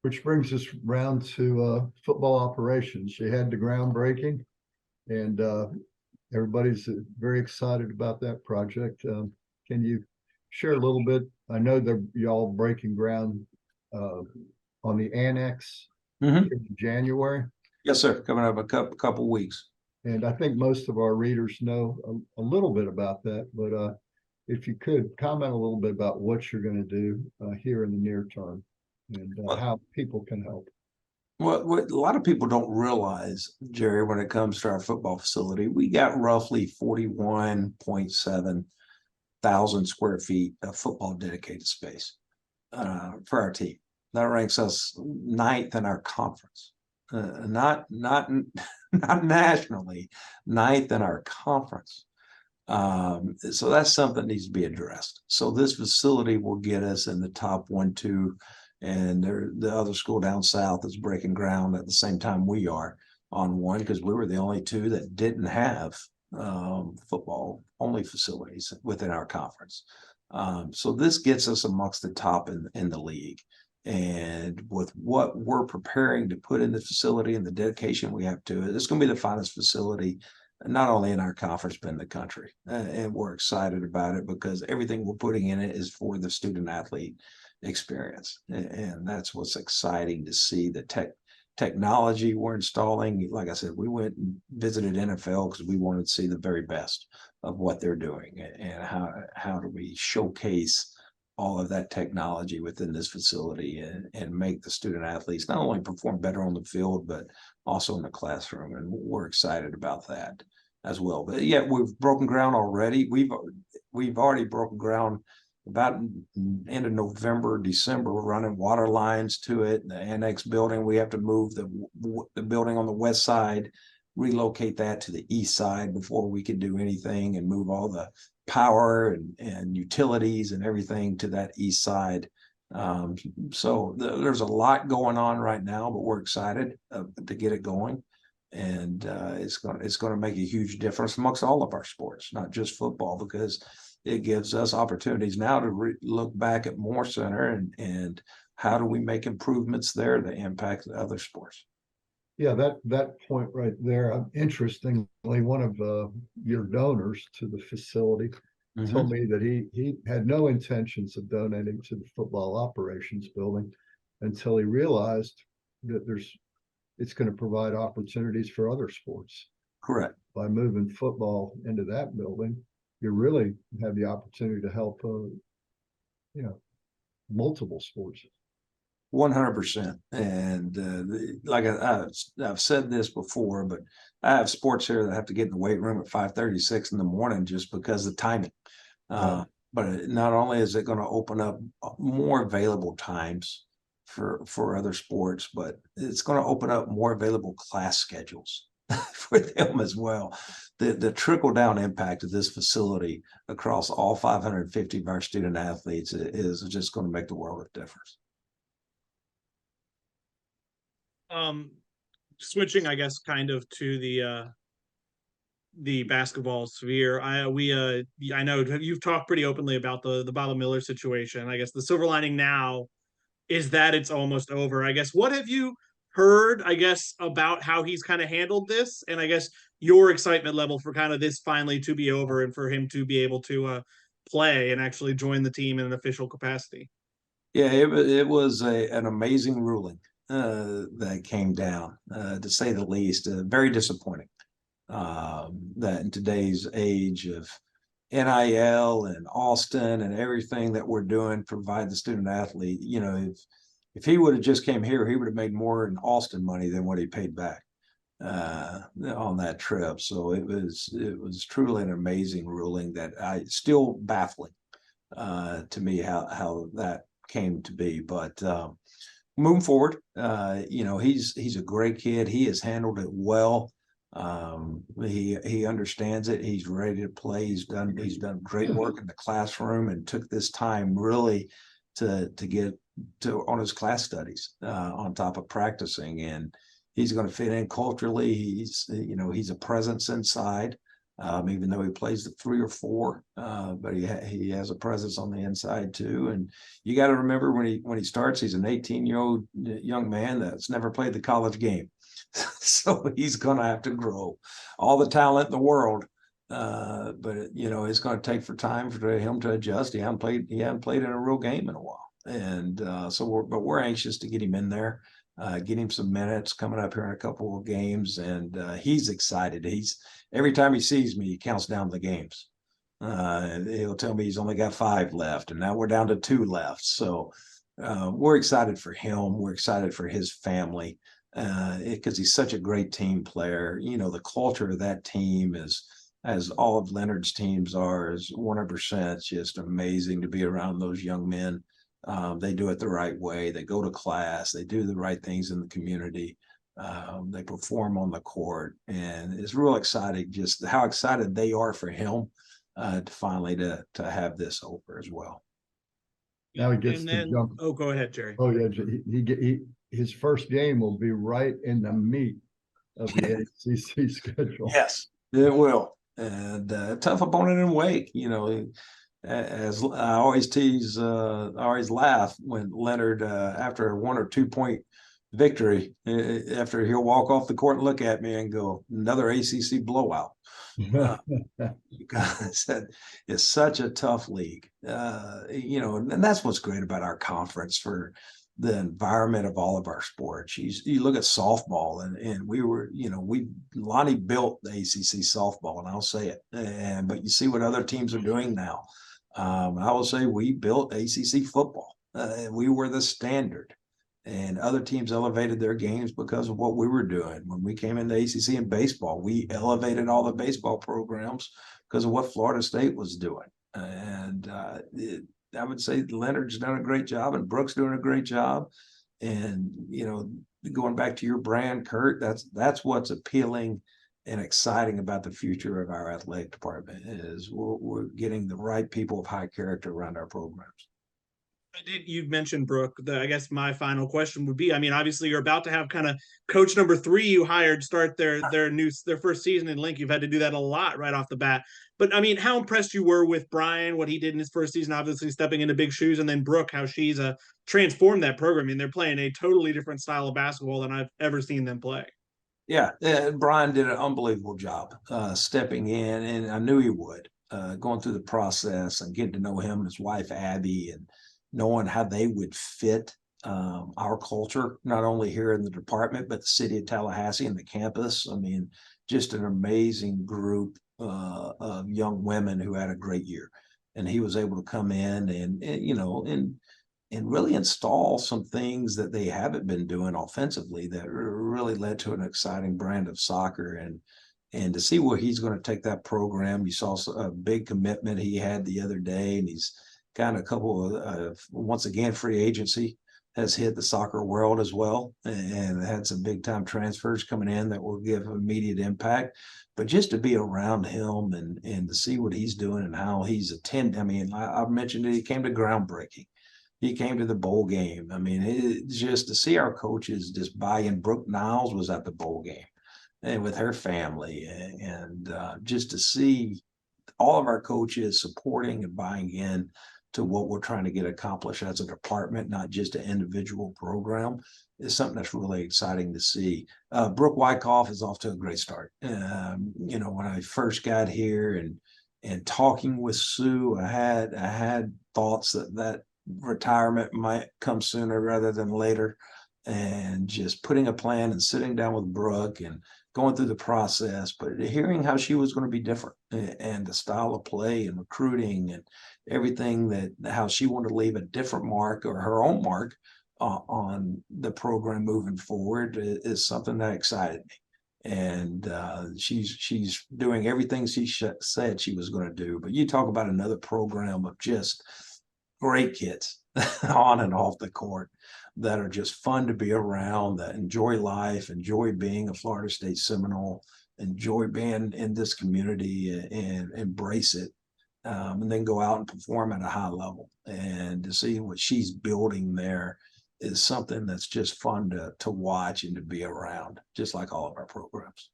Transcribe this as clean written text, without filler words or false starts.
Which brings us round to football operations. You had the groundbreaking, and everybody's very excited about that project. Can you share a little bit? I know that y'all breaking ground on the annex in January, Yes, sir. Coming up a couple weeks. and I think most of our readers know a little bit about that. But if you could comment a little bit about what you're going to do here in the near term and how people can help. What a lot of people don't realize, Jerry, when it comes to our football facility, we got roughly 41.7 thousand square feet of football dedicated space for our team. That ranks us ninth in our conference, not nationally, ninth in our conference. So that's something that needs to be addressed. So this facility will get us in the top 1, 2, and the other school down south is breaking ground at the same time we are on one, because we were the only two that didn't have football only facilities within our conference. So this gets us amongst the top in the league. And with what we're preparing to put in the facility and the dedication we have to it, it's going to be the finest facility, not only in our conference, but in the country. And we're excited about it because everything we're putting in it is for the student athlete experience. And that's what's exciting to see. The technology we're installing. Like I said, we went and visited NFL because we wanted to see the very best of what they're doing, and how do we showcase all of that technology within this facility and make the student athletes not only perform better on the field, but also in the classroom. And we're excited about that as well. But yeah, we've broken ground already. We've already broken ground about end of November, December. We're running water lines to it. The annex building, we have to move the building on the west side, relocate that to the east side before we can do anything, and move all the power and utilities and everything to that east side. So there's a lot going on right now, but we're excited to get it going. And it's going to make a huge difference amongst all of our sports, not just football, because it gives us opportunities now to look back at Moore Center and how do we make improvements there that impact other sports. Yeah, that point right there. Interestingly, one of your donors to the facility told me that he had no intentions of donating to the football operations building until he realized that it's going to provide opportunities for other sports. Correct. By moving football into that building, you really have the opportunity to help, multiple sports. 100%. And like I've said this before, but I have sports here that have to get in the weight room at 5:36 in the morning just because of timing. But not only is it going to open up more available times for other sports, but it's going to open up more available class schedules for them as well. The trickle down impact of this facility across all 550 of our student athletes is just going to make the world of difference. Switching, I guess, kind of to the basketball sphere. I know you've talked pretty openly about the Bob Miller situation. I guess the silver lining now is that it's almost over. I guess, what have you heard, I guess, about how he's kind of handled this, and I guess your excitement level for kind of this finally to be over and for him to be able to play and actually join the team in an official capacity? Yeah, it was an amazing ruling that came down, to say the least. Very disappointing that in today's age of NIL and Austin and everything that we're doing, provide the student athlete. If he would have just came here, he would have made more in Austin money than what he paid back on that trip. So it was truly an amazing ruling that still baffling to me how that came to be. But moving forward, he's a great kid. He has handled it well. He understands it. He's ready to play. He's done great work in the classroom and took this time really to get on his class studies on top of practicing, and he's going to fit in culturally. He's a presence inside. even though he plays the 3 or 4, but he has a presence on the inside too. And you got to remember when he starts, he's an 18-year-old young man that's never played the college game, so he's going to have to grow. All the talent in the world, but it's going to take time for him to adjust. He hasn't played in a real game in a while, and we're anxious to get him in there. Get him some minutes coming up here in a couple of games, and he's excited. Every time he sees me, he counts down the games. He'll tell me he's only got 5 left, and now we're down to 2 left. So we're excited for him. We're excited for his family because he's such a great team player. The culture of that team is, as all of Leonard's teams are, is 100%. It's just amazing to be around those young men. They do it the right way. They go to class. They do the right things in the community. They perform on the court, and it's real exciting just how excited they are for him to finally to have this over as well. Now he gets to jump. Oh, go ahead, Jerry. Oh yeah, his first game will be right in the meat of the ACC schedule. Yes, it will, and tough opponent in Wake. As I always tease, I always laugh when Leonard, after a 1 or 2 point victory, after he'll walk off the court and look at me and go, another ACC blowout. Because it's such a tough league, and that's what's great about our conference for the environment of all of our sports. You look at softball, and Lonnie built the ACC softball, and I'll say it. But you see what other teams are doing now. I will say we built ACC football. We were the standard, and other teams elevated their games because of what we were doing. When we came into ACC in baseball, we elevated all the baseball programs because of what Florida State was doing. And I would say Leonard's done a great job, and Brooks doing a great job. And going back to your brand, Kurt, that's what's appealing and exciting about the future of our athletic department is we're getting the right people of high character around our programs. You mentioned Brooke. I guess my final question would be, obviously you're about to have kind of coach number 3 you hired start their first season in Link. You've had to do that a lot right off the bat. But how impressed you were with Brian, what he did in his first season, obviously stepping into big shoes, and then Brooke, how she's transformed that program. They're playing a totally different style of basketball than I've ever seen them play. Yeah, Brian did an unbelievable job stepping in, and I knew he would, going through the process and getting to know him and his wife, Abby, and knowing how they would fit our culture, not only here in the department, but the city of Tallahassee and the campus. Just an amazing group of young women who had a great year. And he was able to come in and really install some things that they haven't been doing offensively that really led to an exciting brand of soccer. And to see where he's going to take that program, you saw a big commitment he had the other day, and he's got a couple of, once again, free agency has hit the soccer world as well, and had some big time transfers coming in that will give immediate impact. But just to be around him and to see what he's doing and how he's attending. I mentioned it, he came to groundbreaking. He came to the bowl game. Just to see our coaches just buy in. Brooke Niles was at the bowl game and with her family, and just to see all of our coaches supporting and buying in to what we're trying to get accomplished as a department, not just an individual program, is something that's really exciting to see. Brooke Wyckoff is off to a great start. When I first got here and talking with Sue, I had thoughts that retirement might come sooner rather than later, and just putting a plan and sitting down with Brooke and going through the process, but hearing how she was going to be different and the style of play and recruiting and everything, how she wanted to leave a different mark or her own mark on the program moving forward is something that excited me. And she's doing everything she said she was going to do. But you talk about another program of just great kids on and off the court that are just fun to be around, that enjoy life, enjoy being a Florida State Seminole, enjoy being in this community and embrace it, and then go out and perform at a high level. And to see what she's building there is something that's just fun to watch and to be around, just like all of our programs.